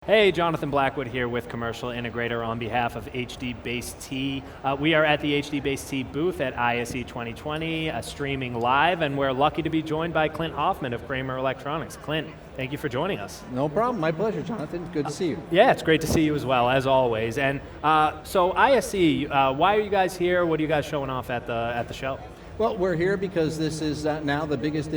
Hey, Jonathan Blackwood here with Commercial Integrator on behalf of HDBaseT. We are at the HDBaseT booth at ISE 2020, streaming live, and we're lucky to be joined by Clint Hoffman of Kramer Electronics. Clint, thank you for joining us. No problem, my pleasure, Jonathan. Good to see you. Yeah, it's great to see you as well, as always. And so ISE, why are you guys here? What are you guys showing off at the show? Well, we're here because this is now the biggest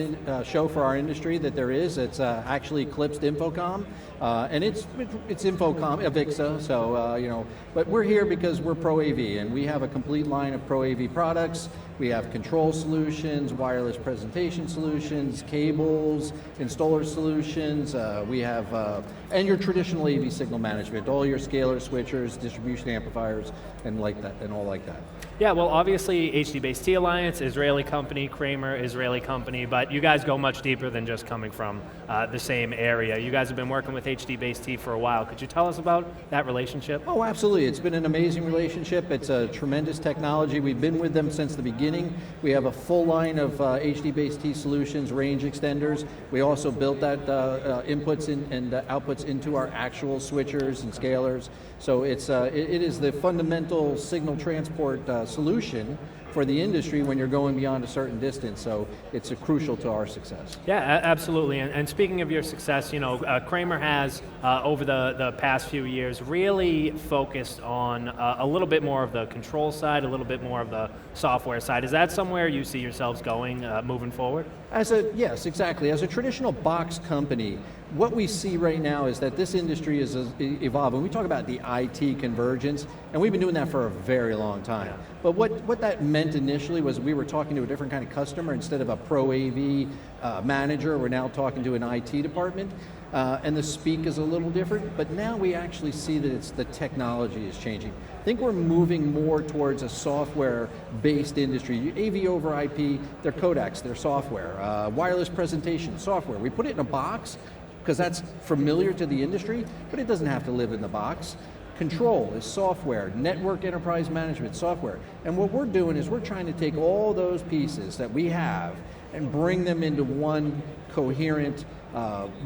show for our industry that there is. It's actually eclipsed Infocom, and it's Infocom, Avixa, so but we're here because we're Pro AV, and we have a complete line of Pro AV products. We have control solutions, wireless presentation solutions, cables, installer solutions. We have, and your traditional AV signal management, all your scaler switchers, distribution amplifiers, and all like that. Yeah, well, obviously HDBaseT Alliance, Israeli company, Kramer, Israeli company, but you guys go much deeper than just coming from the same area. You guys have been working with HDBaseT for a while. Could you tell us about that relationship? Oh, absolutely. It's been an amazing relationship. It's a tremendous technology. We've been with them since the beginning. We have a full line of HDBaseT solutions, range extenders. We also built that inputs and outputs into our actual switchers and scalers. So it is the fundamental signal transport solution for the industry when you're going beyond a certain distance, so it's crucial to our success. Yeah, absolutely, and speaking of your success, Kramer has, over the past few years, really focused on a little bit more of the control side, a little bit more of the software side. Is that somewhere you see yourselves going moving forward? Yes, exactly. As a traditional box company, what we see right now is that this industry is evolving. We talk about the IT convergence, and we've been doing that for a very long time. Yeah. But what that meant initially was we were talking to a different kind of customer. Instead of a Pro AV manager, we're now talking to an IT department, and the speak is a little different, but now we actually see that the technology is changing. I think we're moving more towards a software-based industry. AV over IP, they're codecs, they're software. Wireless presentation, software. We put it in a box because that's familiar to the industry, but it doesn't have to live in the box. Control is software, network enterprise management software. And what we're doing is we're trying to take all those pieces that we have and bring them into one coherent,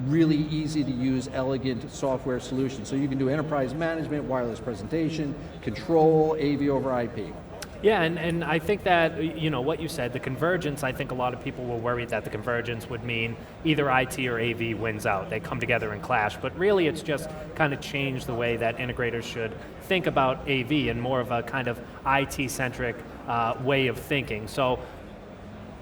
really easy to use, elegant software solution. So you can do enterprise management, wireless presentation, control, AV over IP. Yeah, and I think that, what you said, the convergence, I think a lot of people were worried that the convergence would mean either IT or AV wins out. They come together and clash, but really it's just kind of changed the way that integrators should think about AV in more of a kind of IT-centric way of thinking. So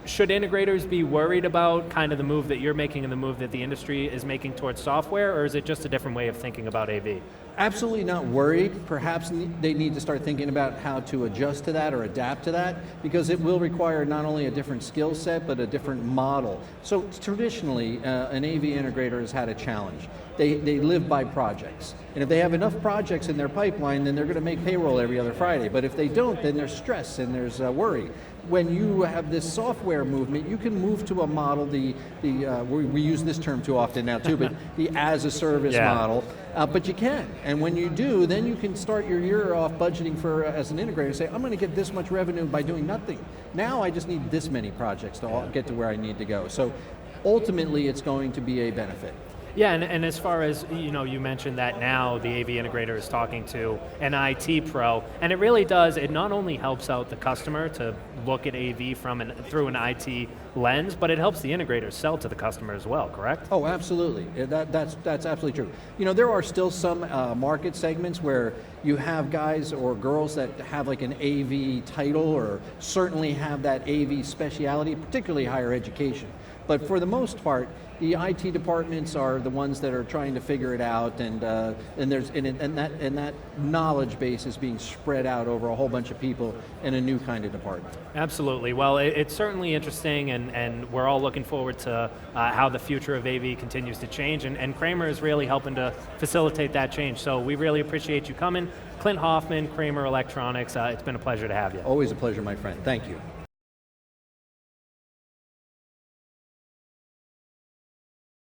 should integrators be worried about kind of the move that you're making and the move that the industry is making towards software, or is it just a different way of thinking about AV? Absolutely not worried. Perhaps they need to start thinking about how to adjust to that or adapt to that, because it will require not only a different skill set, but a different model. So traditionally, an AV integrator has had a challenge. They live by projects. And if they have enough projects in their pipeline, then they're going to make payroll every other Friday. But if they don't, then there's stress and there's worry. When you have this software movement, you can move to a model, we use this term too often now too, but the as-a-service model, but you can. And when you do, then you can start your year off budgeting for, as an integrator, say, I'm going to get this much revenue by doing nothing. Now I just need this many projects to get to where I need to go. So ultimately, it's going to be a benefit. Yeah, and as far as, you mentioned that now the AV integrator is talking to an IT pro, and it really does, it not only helps out the customer to look at AV through an IT lens, but it helps the integrator sell to the customer as well, correct? Oh, absolutely. That's absolutely true. There are still some market segments where you have guys or girls that have like an AV title or certainly have that AV speciality, particularly higher education. But for the most part, the IT departments are the ones that are trying to figure it out, and that knowledge base is being spread out over a whole bunch of people in a new kind of department. Absolutely. Well, it's certainly interesting, and we're all looking forward to how the future of AV continues to change, and Kramer is really helping to facilitate that change. So we really appreciate you coming. Clint Hoffman, Kramer Electronics, it's been a pleasure to have you. Always a pleasure, my friend. Thank you.